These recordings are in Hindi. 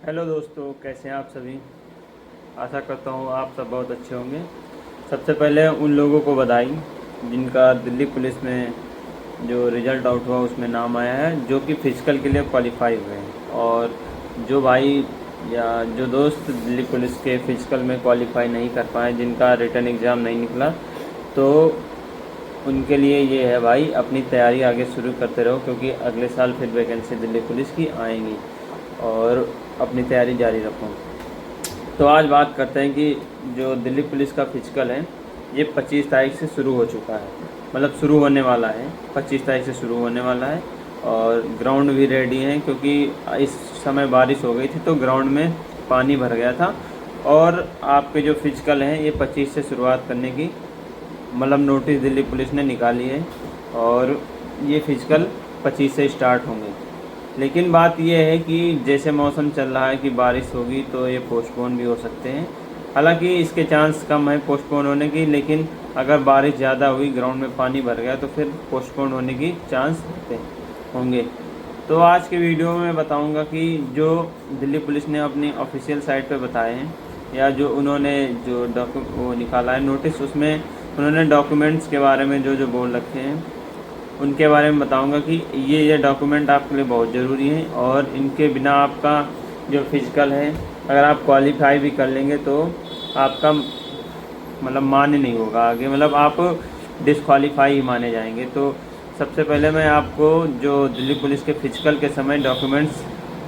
हेलो दोस्तों, कैसे हैं आप सभी। आशा करता हूँ आप सब बहुत अच्छे होंगे। सबसे पहले उन लोगों को बधाई जिनका दिल्ली पुलिस में जो रिज़ल्ट आउट हुआ उसमें नाम आया है, जो कि फ़िज़िकल के लिए क्वालिफ़ाई हुए हैं। और जो भाई या जो दोस्त दिल्ली पुलिस के फ़िज़िकल में क्वालिफ़ाई नहीं कर पाए, जिनका रिटन एग्ज़ाम नहीं निकला, तो उनके लिए ये है भाई, अपनी तैयारी आगे शुरू करते रहो, क्योंकि अगले साल फिर वैकेंसी दिल्ली पुलिस की आएंगी और अपनी तैयारी जारी रखो। तो आज बात करते हैं कि जो दिल्ली पुलिस का फिजिकल है ये 25 तारीख से शुरू हो चुका है, मतलब शुरू होने वाला है। 25 तारीख से शुरू होने वाला है और ग्राउंड भी रेडी हैं, क्योंकि इस समय बारिश हो गई थी तो ग्राउंड में पानी भर गया था। और आपके जो फिजिकल हैं ये 25 से शुरुआत करने की मतलब नोटिस दिल्ली पुलिस ने निकाली है और ये फिजिकल 25 से स्टार्ट होंगे। लेकिन बात यह है कि जैसे मौसम चल रहा है कि बारिश होगी तो ये पोस्टपोन भी हो सकते हैं। हालांकि इसके चांस कम है पोस्टपोन होने की, लेकिन अगर बारिश ज़्यादा हुई, ग्राउंड में पानी भर गया, तो फिर पोस्टपोन होने की चांस होंगे। तो आज के वीडियो में मैं बताऊंगा कि जो दिल्ली पुलिस ने अपनी ऑफिशियल साइट पे बताए हैं, या जो उन्होंने जो वो निकाला है नोटिस, उसमें उन्होंने डॉक्यूमेंट्स के बारे में जो जो बोल रखे हैं उनके बारे में बताऊंगा कि ये डॉक्यूमेंट आपके लिए बहुत ज़रूरी हैं और इनके बिना आपका जो फिजिकल है, अगर आप क्वालिफाई भी कर लेंगे तो आपका मतलब मान्य नहीं होगा आगे, मतलब आप डिसक्वालीफाई ही माने जाएंगे। तो सबसे पहले मैं आपको जो दिल्ली पुलिस के फिजिकल के समय डॉक्यूमेंट्स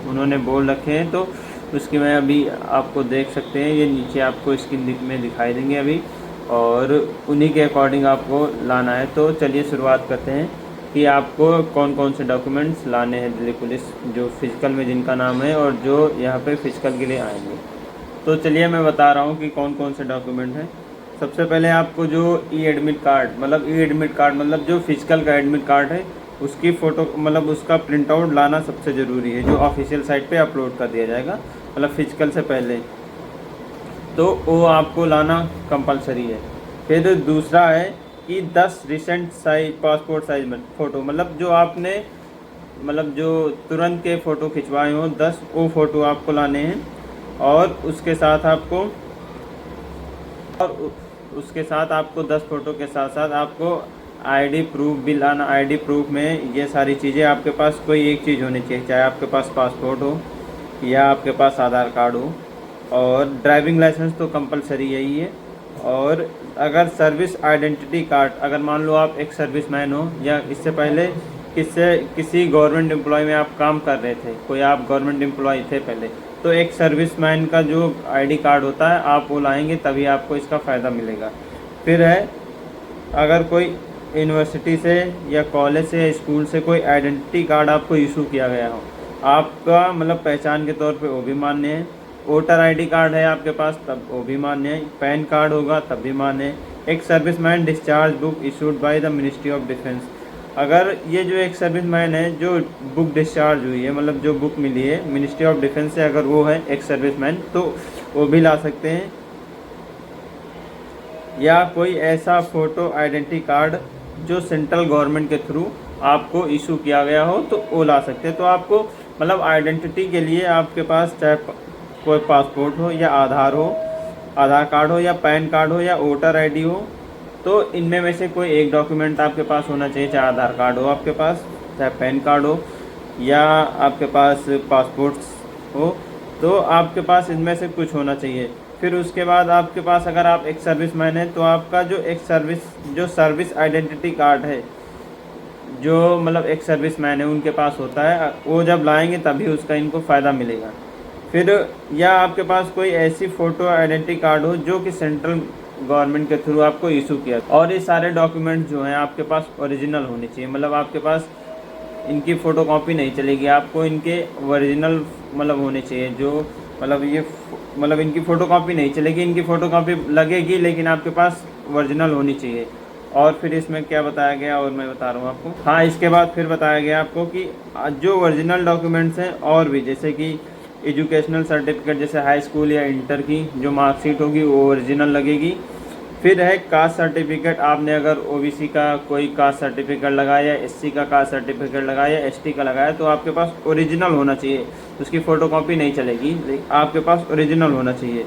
उन्होंने बोल रखे हैं, तो उसकी मैं अभी आपको देख सकते हैं, ये नीचे आपको स्क्रीन में दिखाई देंगे अभी, और उन्हीं के अकॉर्डिंग आपको लाना है। तो चलिए शुरुआत करते हैं कि आपको कौन कौन से डॉक्यूमेंट्स लाने हैं दिल्ली पुलिस जो फिजिकल में जिनका नाम है और जो यहाँ पे फिजिकल के लिए आएंगे। तो चलिए मैं बता रहा हूँ कि कौन कौन से डॉक्यूमेंट हैं। सबसे पहले आपको जो ई एडमिट कार्ड मतलब जो फिजिकल का एडमिट कार्ड है उसकी फ़ोटो मतलब उसका प्रिंट आउट लाना सबसे ज़रूरी है, जो ऑफिशियल साइट पे अपलोड कर दिया जाएगा, मतलब फिजिकल से पहले, तो वो आपको लाना कंपलसरी है। फिर दूसरा है कि 10 रिसेंट साइज पासपोर्ट साइज में फ़ोटो, मतलब जो आपने मतलब जो तुरंत के फ़ोटो खिंचवाए हों 10 वो फ़ोटो आपको लाने हैं। और उसके साथ आपको 10 फ़ोटो के साथ साथ आपको आईडी प्रूफ भी लाना। आईडी प्रूफ में ये सारी चीज़ें आपके पास कोई एक चीज़ होनी चाहिए, चाहे आपके पास पासपोर्ट हो या आपके पास आधार कार्ड हो, और ड्राइविंग लाइसेंस तो कंपलसरी यही है। और अगर सर्विस आइडेंटिटी कार्ड, अगर मान लो आप एक सर्विसमैन हो या इससे पहले किसी गवर्नमेंट एम्प्लॉय में आप काम कर रहे थे, कोई आप गवर्नमेंट एम्प्लॉय थे पहले, तो एक सर्विसमैन का जो आईडी कार्ड होता है आप वो लाएंगे, तभी आपको इसका फ़ायदा मिलेगा। फिर है, अगर कोई यूनिवर्सिटी से या कॉलेज से या स्कूल से कोई आइडेंटिटी कार्ड आपको इशू किया गया हो, आपका मतलब पहचान के तौर पे वो भी मान्य है। वोटर आईडी कार्ड है आपके पास तब वो भी मान्य है। पैन कार्ड होगा तब भी मान्य है। एक serviceman discharge book issued by the ministry of defence, अगर ये जो एक सर्विसमैन है जो बुक डिस्चार्ज हुई है, मतलब जो बुक मिली है मिनिस्ट्री ऑफ डिफेंस से, अगर वो है एक सर्विसमैन तो वो भी ला सकते हैं। या कोई ऐसा फ़ोटो आइडेंटिटी कार्ड जो सेंट्रल गवर्नमेंट के थ्रू आपको इशू किया गया हो तो वो ला सकते हैं। तो आपको मतलब आइडेंटिटी के लिए आपके पास चाहे कोई पासपोर्ट हो या आधार कार्ड हो या पैन कार्ड हो या वोटर आईडी हो, तो इनमें में से कोई एक डॉक्यूमेंट आपके पास होना चाहिए। चाहे आधार कार्ड हो आपके पास, चाहे पैन कार्ड हो या आपके पास पासपोर्ट हो, तो आपके पास इनमें से कुछ होना चाहिए। फिर उसके बाद आपके पास, अगर आप एक सर्विसमैन है तो आपका जो सर्विस आइडेंटिटी कार्ड है, जो मतलब एक सर्विसमैन है उनके पास होता है, वो जब लाएंगे तभी उसका इनको फ़ायदा मिलेगा। फिर या आपके पास कोई ऐसी फ़ोटो आइडेंटिटी कार्ड हो जो कि सेंट्रल गवर्नमेंट के थ्रू आपको इशू किया। और ये सारे डॉक्यूमेंट जो हैं आपके पास ओरिजिनल होने चाहिए, मतलब आपके पास इनकी फ़ोटोकॉपी नहीं चलेगी, आपको इनके ओरिजिनल मतलब होने चाहिए। जो मतलब इनकी फ़ोटोकॉपी नहीं चलेगी, इनकी फ़ोटोकॉपी लगेगी लेकिन आपके पास ओरिजिनल होनी चाहिए। और फिर इसमें क्या बताया गया, और मैं बता रहा हूँ आपको। हाँ, इसके बाद फिर बताया गया आपको कि जो ओरिजिनल डॉक्यूमेंट्स हैं और भी, जैसे कि एजुकेशनल सर्टिफिकेट, जैसे हाई स्कूल या इंटर की जो मार्कशीट होगी वो ओरिजिनल लगेगी। फिर है कास्ट सर्टिफिकेट, आपने अगर ओबीसी का कोई कास्ट सर्टिफिकेट लगाया, एससी का कास्ट सर्टिफिकेट लगाया, एसटी का लगाया, तो आपके पास ओरिजिनल होना चाहिए, उसकी फ़ोटोकॉपी नहीं चलेगी, आपके पास ओरिजिनल होना चाहिए।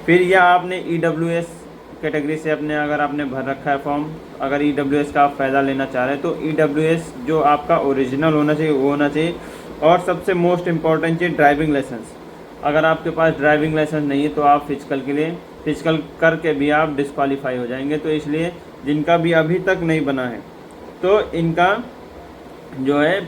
फिर यह आपने ईडब्ल्यूएस कैटेगरी से अपने अगर आपने भर रखा है फॉर्म, अगर ईडब्ल्यूएस का आप फ़ायदा लेना चाह रहे हैं तो ईडब्ल्यूएस जो आपका ओरिजिनल होना चाहिए वो होना चाहिए। और सबसे मोस्ट इम्पॉर्टेंट चीज़ ड्राइविंग लाइसेंस, अगर आपके पास ड्राइविंग लाइसेंस नहीं है तो आप फिजिकल के लिए फिजिकल करके भी आप डिस्क्वालीफाई हो जाएंगे। तो इसलिए जिनका भी अभी तक नहीं बना है तो इनका जो है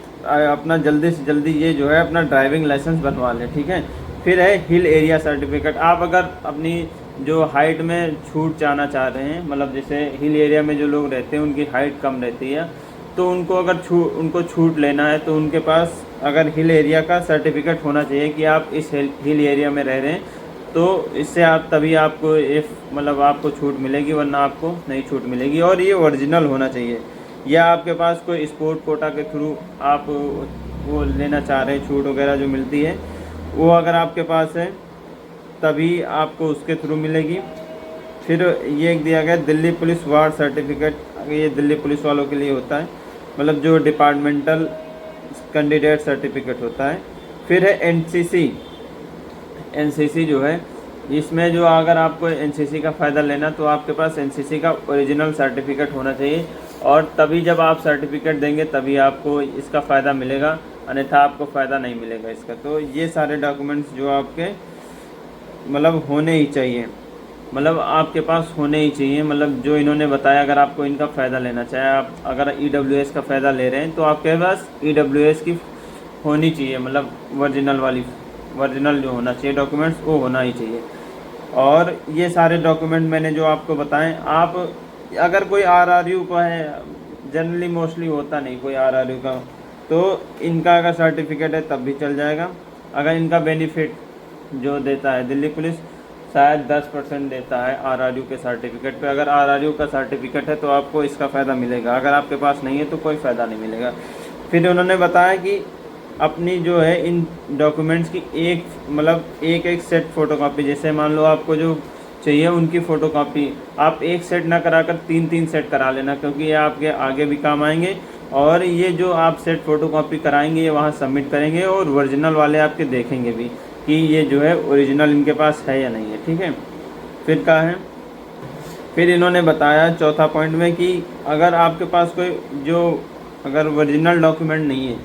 अपना जल्दी से जल्दी ये जो है अपना ड्राइविंग लाइसेंस बनवा लें, ठीक है। फिर है हिल एरिया सर्टिफिकेट, आप अगर अपनी जो हाइट में छूट चाहना चाह रहे हैं, मतलब जैसे हिल एरिया में जो लोग रहते हैं उनकी हाइट कम रहती है, तो उनको अगर उनको छूट लेना है तो उनके पास अगर हिल एरिया का सर्टिफिकेट होना चाहिए कि आप इस हिल एरिया में रह रहे हैं, तो इससे आप तभी आपको मतलब आपको छूट मिलेगी, वरना आपको नहीं छूट मिलेगी। और ये ओरिजिनल होना चाहिए, या आपके पास कोई स्पोर्ट कोटा के थ्रू आप वो लेना चाह रहे हैं छूट वगैरह जो मिलती है, वो अगर आपके पास है तभी आपको उसके थ्रू मिलेगी। फिर ये दिया गया दिल्ली पुलिस वार्ड सर्टिफिकेट, ये दिल्ली पुलिस वालों के लिए होता है, मतलब जो डिपार्टमेंटल कैंडिडेट सर्टिफिकेट होता है। फिर है एनसीसी जो है, इसमें जो अगर आपको एनसीसी का फ़ायदा लेना तो आपके पास एनसीसी का ओरिजिनल सर्टिफिकेट होना चाहिए, और तभी जब आप सर्टिफिकेट देंगे तभी आपको इसका फ़ायदा मिलेगा, अन्यथा आपको फ़ायदा नहीं मिलेगा इसका। तो ये सारे डॉक्यूमेंट्स जो आपके मतलब होने ही चाहिए, मतलब आपके पास होने ही चाहिए, मतलब जो इन्होंने बताया, अगर आपको इनका फ़ायदा लेना चाहे, आप अगर ईडब्ल्यूएस का फ़ायदा ले रहे हैं तो आपके पास ईडब्ल्यूएस की होनी चाहिए, मतलब ओरिजिनल जो होना चाहिए डॉक्यूमेंट्स वो होना ही चाहिए। और ये सारे डॉक्यूमेंट मैंने जो आपको बताएं, आप अगर कोई आरआरयू का है, जनरली मोस्टली होता नहीं कोई आरआरयू का, तो इनका अगर सर्टिफिकेट है तब भी चल जाएगा। अगर इनका बेनिफिट जो देता है दिल्ली पुलिस शायद 10% देता है आरआरयू के सर्टिफिकेट पे, अगर आरआरयू का सर्टिफिकेट है तो आपको इसका फ़ायदा मिलेगा, अगर आपके पास नहीं है तो कोई फ़ायदा नहीं मिलेगा। फिर उन्होंने बताया कि अपनी जो है इन डॉक्यूमेंट्स की एक सेट फ़ोटोकॉपी, जैसे मान लो आपको जो चाहिए उनकी फ़ोटोकॉपी आप एक सेट ना कराकर 3-3 सेट करा लेना, क्योंकि ये आपके आगे भी काम आएंगे। और ये जो आप सेट फ़ोटोकॉपी कराएंगे ये वहाँ सबमिट करेंगे, और ओरिजिनल वाले आपके देखेंगे भी कि ये जो है ओरिजिनल इनके पास है या नहीं है, ठीक है। फिर क्या है, फिर इन्होंने बताया चौथा पॉइंट में कि अगर आपके पास अगर ओरिजिनल डॉक्यूमेंट नहीं है,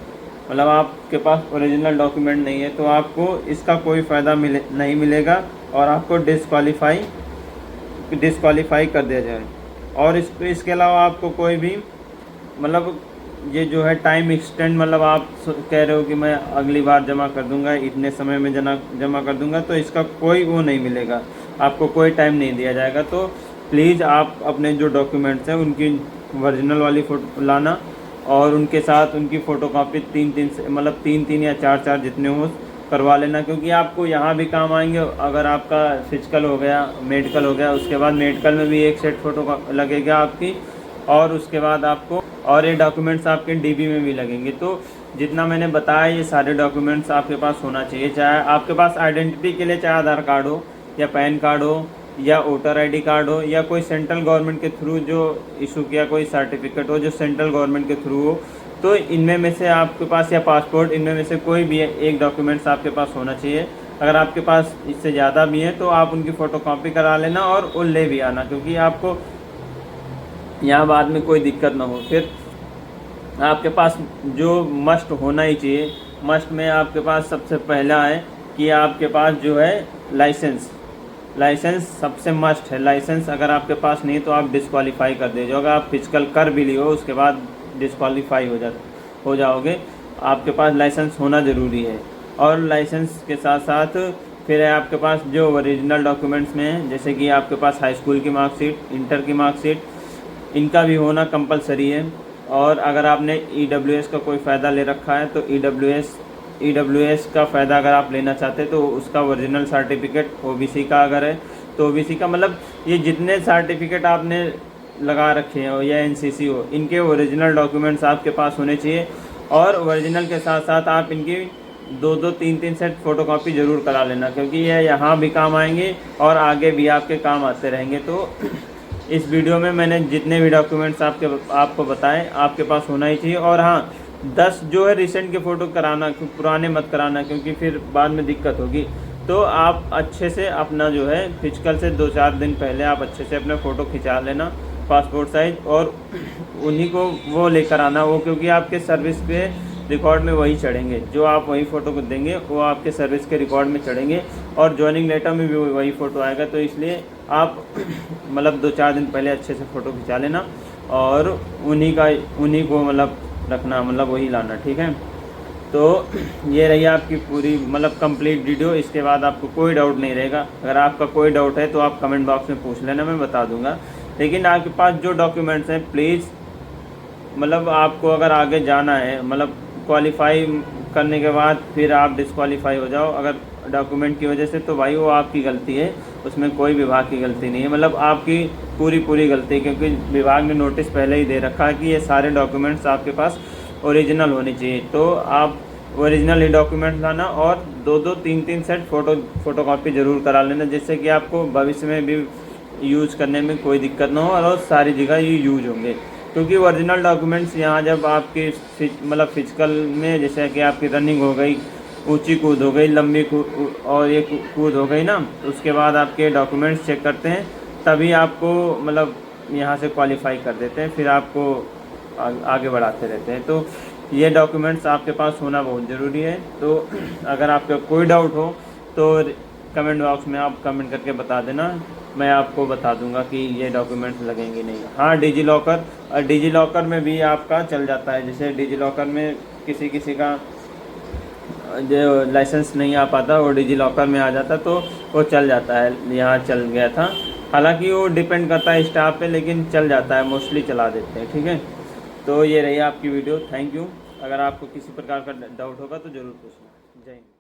मतलब आपके पास ओरिजिनल डॉक्यूमेंट नहीं है, तो आपको इसका कोई फ़ायदा नहीं मिलेगा और आपको डिस्क्वालीफाई कर दिया जाए। और इसके अलावा आपको कोई भी मतलब ये जो है टाइम एक्सटेंड, मतलब आप कह रहे हो कि मैं अगली बार जमा कर दूंगा, इतने समय में जमा कर दूंगा, तो इसका कोई वो नहीं मिलेगा, आपको कोई टाइम नहीं दिया जाएगा। तो प्लीज़ आप अपने जो डॉक्यूमेंट्स हैं उनकी ओरिजिनल वाली फ़ोटो लाना, और उनके साथ उनकी फ़ोटोकॉपी 3-3 या 4-4 जितने हो करवा लेना, क्योंकि आपको यहाँ भी काम आएंगे। अगर आपका फिजिकल हो गया, मेडिकल हो गया, उसके बाद मेडिकल में भी एक सेट फ़ोटो लगेगा आपकी, और उसके बाद आपको और ये डॉक्यूमेंट्स आपके डीबी में भी लगेंगे। तो जितना मैंने बताया ये सारे डॉक्यूमेंट्स आपके पास होना चाहिए, चाहे आपके पास आइडेंटिटी के लिए चाहे आधार कार्ड हो या पैन कार्ड हो या वोटर आईडी कार्ड हो, या कोई सेंट्रल गवर्नमेंट के थ्रू जो इशू किया कोई सर्टिफिकेट हो जो सेंट्रल गवर्नमेंट के थ्रू हो, तो इनमें में से आपके पास, या पासपोर्ट, इनमें में से कोई भी एक डॉक्यूमेंट्स आपके पास होना चाहिए। अगर आपके पास इससे ज़्यादा भी हैं तो आप उनकी फ़ोटोकॉपी करा लेना और वो ले भी आना, क्योंकि आपको यहाँ बाद में कोई दिक्कत ना हो। फिर आपके पास जो मस्ट होना ही चाहिए, मस्ट में आपके पास सबसे पहला है कि आपके पास जो है लाइसेंस सबसे मस्ट है। लाइसेंस अगर आपके पास नहीं तो आप डिस्क्वालीफाई कर दीजिए, अगर आप फिजिकल कर भी लियो उसके बाद डिस्क्वालीफाई हो जाओगे। आपके पास लाइसेंस होना ज़रूरी है। और लाइसेंस के साथ साथ फिर है आपके पास जो ओरिजिनल डॉक्यूमेंट्स में है, जैसे कि आपके पास हाई स्कूल की मार्कशीट, इंटर की मार्कशीट, इनका भी होना कंपलसरी है। और अगर आपने ईडब्ल्यूएस का कोई फ़ायदा ले रखा है तो ईडब्ल्यूएस का फ़ायदा अगर आप लेना चाहते हैं तो उसका ओरिजिनल सर्टिफिकेट, ओबीसी का अगर है तो ओबीसी का, मतलब ये जितने सर्टिफिकेट आपने लगा रखे हैं या एनसीसी हो, इनके ओरिजिनल डॉक्यूमेंट्स आपके पास होने चाहिए। और ओरिजिनल के साथ साथ आप इनकी 2-2, 3-3 सेट फ़ोटोकॉपी ज़रूर करा लेना, क्योंकि ये यहाँ भी काम आएंगे और आगे भी आपके काम आते रहेंगे। तो इस वीडियो में मैंने जितने भी डॉक्यूमेंट्स आपको बताए आपके पास होना ही चाहिए। और हाँ, 10 जो है रिसेंट के फ़ोटो कराना, पुराने मत कराना, क्योंकि फिर बाद में दिक्कत होगी। तो आप अच्छे से अपना जो है फिजिकल से 2-4 दिन पहले आप अच्छे से अपने फ़ोटो खिंचा लेना पासपोर्ट साइज़, और उन्हीं को वो लेकर आना वो, क्योंकि आपके सर्विस पे रिकॉर्ड में वही चढ़ेंगे। जो आप वही फ़ोटो को देंगे वो आपके सर्विस के रिकॉर्ड में चढ़ेंगे, और जॉइनिंग लेटर में भी वही फ़ोटो आएगा। तो इसलिए आप मतलब 2-4 दिन पहले अच्छे से फ़ोटो खिंचा लेना, और उन्हीं को मतलब रखना, मतलब वही लाना, ठीक है। तो ये रही आपकी पूरी मतलब कंप्लीट वीडियो। इसके बाद आपको कोई डाउट नहीं रहेगा। अगर आपका कोई डाउट है तो आप कमेंट बॉक्स में पूछ लेना, मैं बता दूंगा। लेकिन आपके पास जो डॉक्यूमेंट्स हैं प्लीज़, मतलब आपको अगर आगे जाना है, मतलब क्वालिफाई करने के बाद फिर आप डिस्क्वालीफाई हो जाओ अगर डॉक्यूमेंट की वजह से, तो भाई वो आपकी गलती है, उसमें कोई विभाग की गलती नहीं है। मतलब आपकी पूरी गलती है, क्योंकि विभाग ने नोटिस पहले ही दे रखा है कि ये सारे डॉक्यूमेंट्स आपके पास ओरिजिनल होने चाहिए। तो आप ओरिजिनल ही डॉक्यूमेंट्स लाना, और 2-2 3-3 सेट फ़ोटोकॉपी ज़रूर करा लेना, जिससे कि आपको भविष्य में भी यूज़ करने में कोई दिक्कत ना हो, और सारी जगह ये यूज होंगे। क्योंकि ओरिजिनल डॉक्यूमेंट्स यहाँ जब आपकी मतलब फिजिकल में, जैसे कि आपकी रनिंग हो गई, ऊंची कूद हो गई, लंबी कूद और ये कूद हो गई ना, उसके बाद आपके डॉक्यूमेंट्स चेक करते हैं, तभी आपको मतलब यहाँ से क्वालिफाई कर देते हैं, फिर आपको आगे बढ़ाते रहते हैं। तो ये डॉक्यूमेंट्स आपके पास होना बहुत ज़रूरी है। तो अगर आपका कोई डाउट हो तो कमेंट बॉक्स में आप कमेंट करके बता देना, मैं आपको बता दूंगा कि ये डॉक्यूमेंट्स लगेंगे नहीं। हाँ, डिजी लॉकर में भी आपका चल जाता है। जैसे डिजी लॉकर में किसी का जो लाइसेंस नहीं आ पाता, वो डिजी लॉकर में आ जाता, तो वो चल जाता है। यहाँ चल गया था, हालांकि वो डिपेंड करता है स्टाफ पे, लेकिन चल जाता है, मोस्टली चला देते हैं, ठीक है। तो ये रही आपकी वीडियो। Thank you. अगर आपको किसी प्रकार का डाउट होगा तो ज़रूर पूछना। जय हिंद।